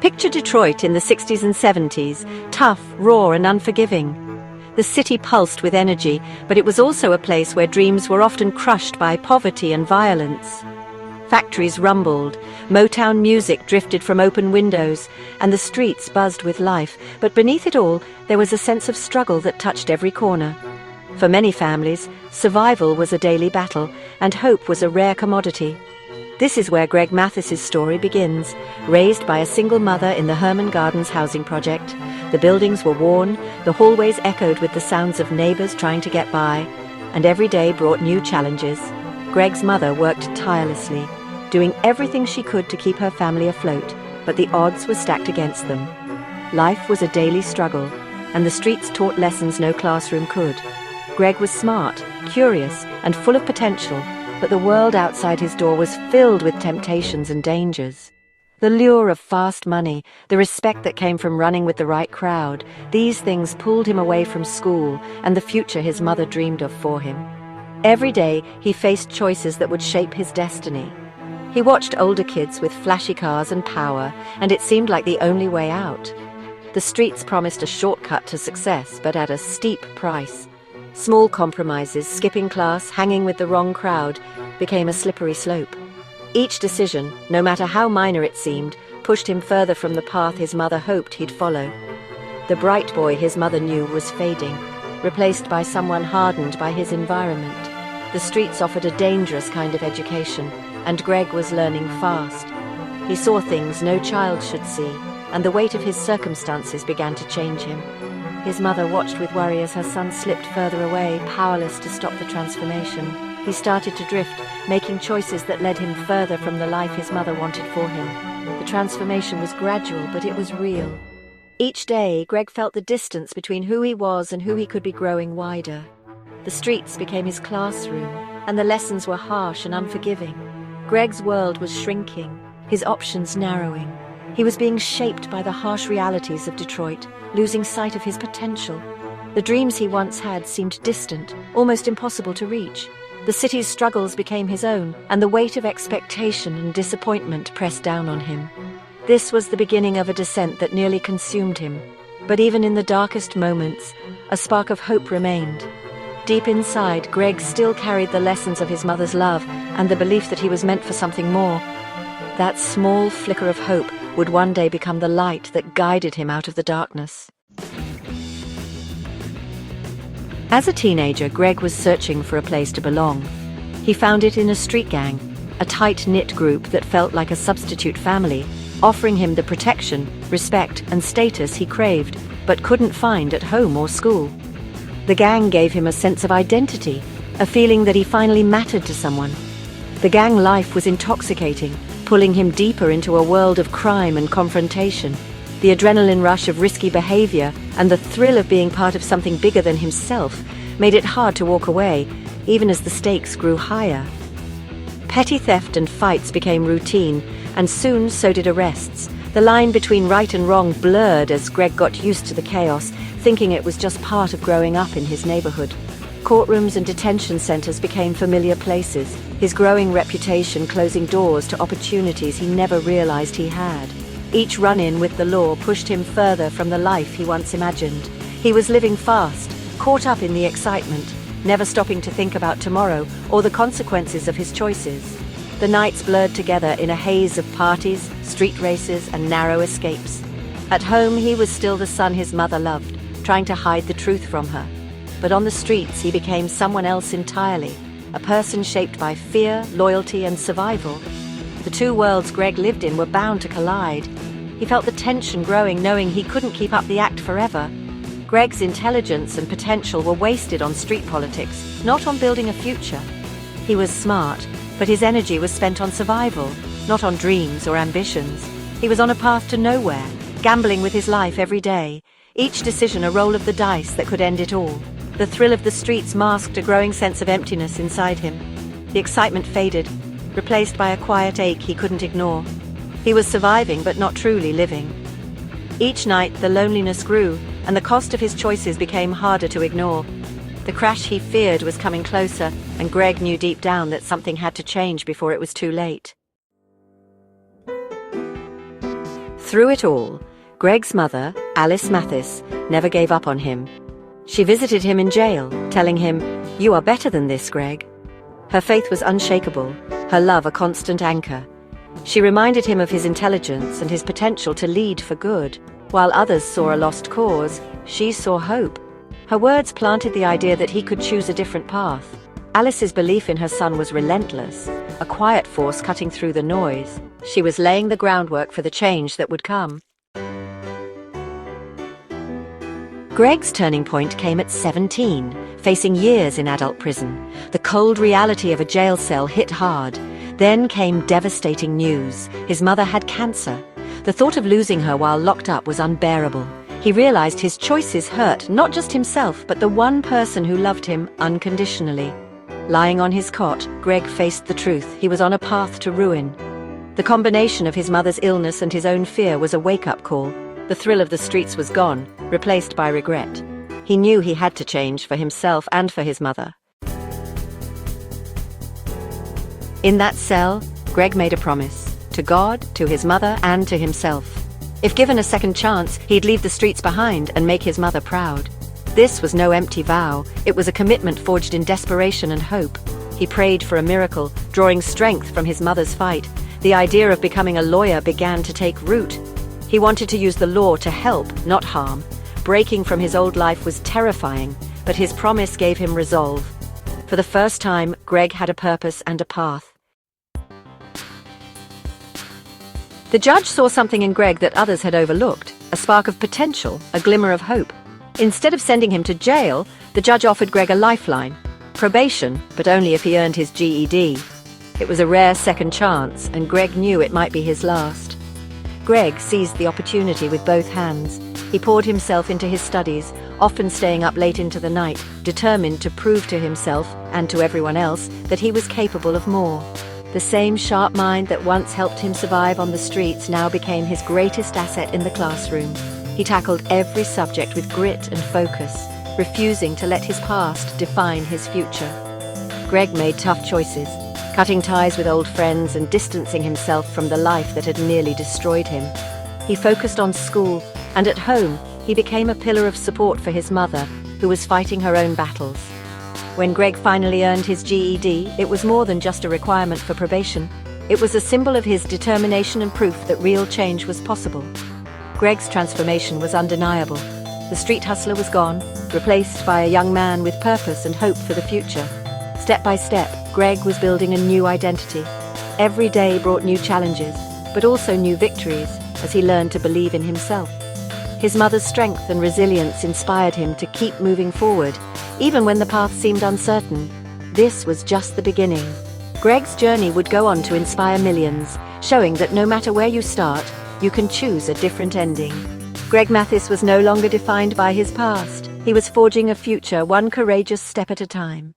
Picture Detroit in the 60s and 70s, tough, raw, and unforgiving. The city pulsed with energy, but it was also a place where dreams were often crushed by poverty and violence. Factories rumbled, Motown music drifted from open windows, and the streets buzzed with life, but beneath it all, there was a sense of struggle that touched every corner. For many families, survival was a daily battle, and hope was a rare commodity. This is where Greg Mathis's story begins. Raised by a single mother in the Herman Gardens housing project, the buildings were worn, the hallways echoed with the sounds of neighbors trying to get by, and every day brought new challenges. Greg's mother worked tirelessly, doing everything she could to keep her family afloat, but the odds were stacked against them. Life was a daily struggle, and the streets taught lessons no classroom could. Greg was smart, curious, and full of potential, but the world outside his door was filled with temptations and dangers. The lure of fast money, the respect that came from running with the right crowd, these things pulled him away from school and the future his mother dreamed of for him. Every day, he faced choices that would shape his destiny. He watched older kids with flashy cars and power, and it seemed like the only way out. The streets promised a shortcut to success, but at a steep price. Small compromises, skipping class, hanging with the wrong crowd, became a slippery slope. Each decision, no matter how minor it seemed, pushed him further from the path his mother hoped he'd follow. The bright boy his mother knew was fading, replaced by someone hardened by his environment. The streets offered a dangerous kind of education, and Greg was learning fast. He saw things no child should see, and the weight of his circumstances began to change him. His mother watched with worry as her son slipped further away, powerless to stop the transformation. He started to drift, making choices that led him further from the life his mother wanted for him. The transformation was gradual, but it was real. Each day, Greg felt the distance between who he was and who he could be growing wider. The streets became his classroom, and the lessons were harsh and unforgiving. Greg's world was shrinking, his options narrowing. He was being shaped by the harsh realities of Detroit, losing sight of his potential. The dreams he once had seemed distant, almost impossible to reach. The city's struggles became his own, and the weight of expectation and disappointment pressed down on him. This was the beginning of a descent that nearly consumed him. But even in the darkest moments, a spark of hope remained. Deep inside, Greg still carried the lessons of his mother's love and the belief that he was meant for something more. That small flicker of hope would one day become the light that guided him out of the darkness. As a teenager, Greg was searching for a place to belong. He found it in a street gang, a tight-knit group that felt like a substitute family, offering him the protection, respect, and status he craved, but couldn't find at home or school. The gang gave him a sense of identity, a feeling that he finally mattered to someone. The gang life was intoxicating, pulling him deeper into a world of crime and confrontation. The adrenaline rush of risky behavior and the thrill of being part of something bigger than himself made it hard to walk away, even as the stakes grew higher. Petty theft and fights became routine, and soon so did arrests. The line between right and wrong blurred as Greg got used to the chaos, thinking it was just part of growing up in his neighborhood. Courtrooms and detention centers became familiar places, his growing reputation closing doors to opportunities he never realized he had. Each run-in with the law pushed him further from the life he once imagined. He was living fast, caught up in the excitement, never stopping to think about tomorrow or the consequences of his choices. The nights blurred together in a haze of parties, street races, and narrow escapes. At home, he was still the son his mother loved, trying to hide the truth from her. But on the streets, he became someone else entirely, a person shaped by fear, loyalty, and survival. The two worlds Greg lived in were bound to collide. He felt the tension growing, knowing he couldn't keep up the act forever. Greg's intelligence and potential were wasted on street politics, not on building a future. He was smart, but his energy was spent on survival, not on dreams or ambitions. He was on a path to nowhere, gambling with his life every day, each decision a roll of the dice that could end it all. The thrill of the streets masked a growing sense of emptiness inside him. The excitement faded, replaced by a quiet ache he couldn't ignore. He was surviving, but not truly living. Each night, the loneliness grew, and the cost of his choices became harder to ignore. The crash he feared was coming closer, and Greg knew deep down that something had to change before it was too late. Through it all, Greg's mother, Alice Mathis, never gave up on him. She visited him in jail, telling him, "You are better than this, Greg." Her faith was unshakable, her love a constant anchor. She reminded him of his intelligence and his potential to lead for good. While others saw a lost cause, she saw hope. Her words planted the idea that he could choose a different path. Alice's belief in her son was relentless, a quiet force cutting through the noise. She was laying the groundwork for the change that would come. Greg's turning point came at 17, facing years in adult prison. The cold reality of a jail cell hit hard. Then came devastating news. His mother had cancer. The thought of losing her while locked up was unbearable. He realized his choices hurt not just himself, but the one person who loved him unconditionally. Lying on his cot, Greg faced the truth. He was on a path to ruin. The combination of his mother's illness and his own fear was a wake-up call. The thrill of the streets was gone, replaced by regret. He knew he had to change for himself and for his mother. In that cell, Greg made a promise, to God, to his mother, and to himself. If given a second chance, he'd leave the streets behind and make his mother proud. This was no empty vow, it was a commitment forged in desperation and hope. He prayed for a miracle, drawing strength from his mother's fight. The idea of becoming a lawyer began to take root. He wanted to use the law to help, not harm. Breaking from his old life was terrifying, but his promise gave him resolve. For the first time, Greg had a purpose and a path. The judge saw something in Greg that others had overlooked, a spark of potential, a glimmer of hope. Instead of sending him to jail, the judge offered Greg a lifeline. Probation, but only if he earned his GED. It was a rare second chance, and Greg knew it might be his last. Greg seized the opportunity with both hands. He poured himself into his studies, often staying up late into the night, determined to prove to himself, and to everyone else, that he was capable of more. The same sharp mind that once helped him survive on the streets now became his greatest asset in the classroom. He tackled every subject with grit and focus, refusing to let his past define his future. Greg made tough choices, cutting ties with old friends and distancing himself from the life that had nearly destroyed him. He focused on school, and at home, he became a pillar of support for his mother, who was fighting her own battles. When Greg finally earned his GED, it was more than just a requirement for probation. It was a symbol of his determination and proof that real change was possible. Greg's transformation was undeniable. The street hustler was gone, replaced by a young man with purpose and hope for the future. Step by step, Greg was building a new identity. Every day brought new challenges, but also new victories, as he learned to believe in himself. His mother's strength and resilience inspired him to keep moving forward, even when the path seemed uncertain. This was just the beginning. Greg's journey would go on to inspire millions, showing that no matter where you start, you can choose a different ending. Greg Mathis was no longer defined by his past. He was forging a future, one courageous step at a time.